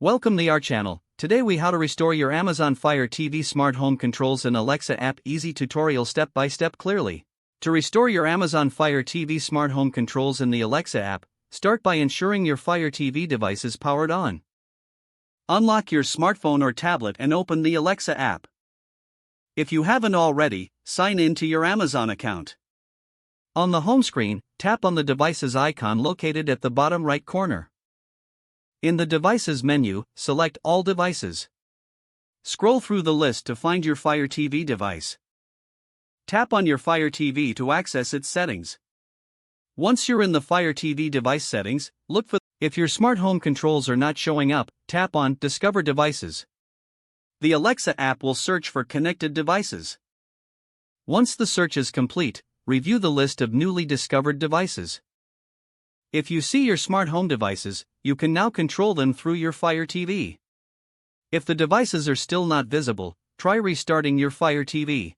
Welcome to our channel. Today we how to restore your Amazon Fire TV smart home controls in Alexa app. Easy tutorial step by step clearly. To restore your Amazon Fire TV smart home controls in the Alexa app, start by ensuring your Fire TV device is powered on. Unlock your smartphone or tablet and open the Alexa app. If you haven't already, sign in to your Amazon account. On the home screen, tap on the device's icon located at the bottom right corner. In the Devices menu, select All Devices. Scroll through the list to find your Fire TV device. Tap on your Fire TV to access its settings. Once you're in the Fire TV device settings, look for if your smart home controls are not showing up, tap on Discover Devices. The Alexa app will search for connected devices. Once the search is complete, review the list of newly discovered devices. If you see your smart home devices, you can now control them through your Fire TV. If the devices are still not visible, try restarting your Fire TV.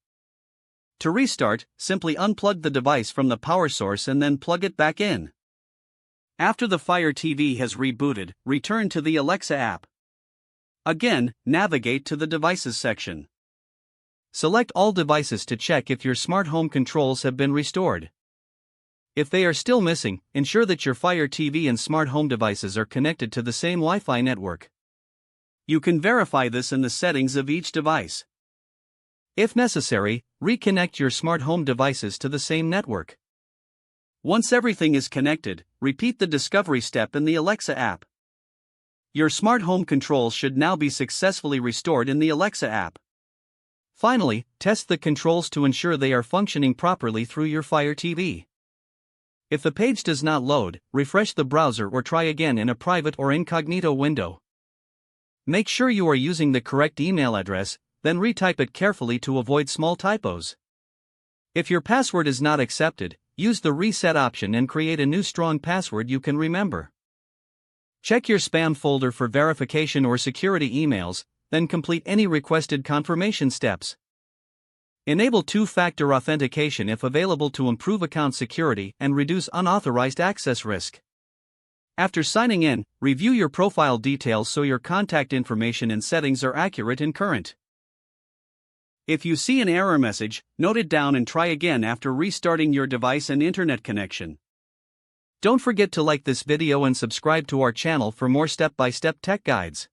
To restart, simply unplug the device from the power source and then plug it back in. After the Fire TV has rebooted, return to the Alexa app. Again, navigate to the Devices section. Select all devices to check if your smart home controls have been restored. If they are still missing, ensure that your Fire TV and smart home devices are connected to the same Wi-Fi network. You can verify this in the settings of each device. If necessary, reconnect your smart home devices to the same network. Once everything is connected, repeat the discovery step in the Alexa app. Your smart home controls should now be successfully restored in the Alexa app. Finally, test the controls to ensure they are functioning properly through your Fire TV. If the page does not load, refresh the browser or try again in a private or incognito window. Make sure you are using the correct email address, then retype it carefully to avoid small typos. If your password is not accepted, use the reset option and create a new strong password you can remember. Check your spam folder for verification or security emails, then complete any requested confirmation steps. Enable two-factor authentication if available to improve account security and reduce unauthorized access risk. After signing in, review your profile details so your contact information and settings are accurate and current. If you see an error message, note it down and try again after restarting your device and internet connection. Don't forget to like this video and subscribe to our channel for more step-by-step tech guides.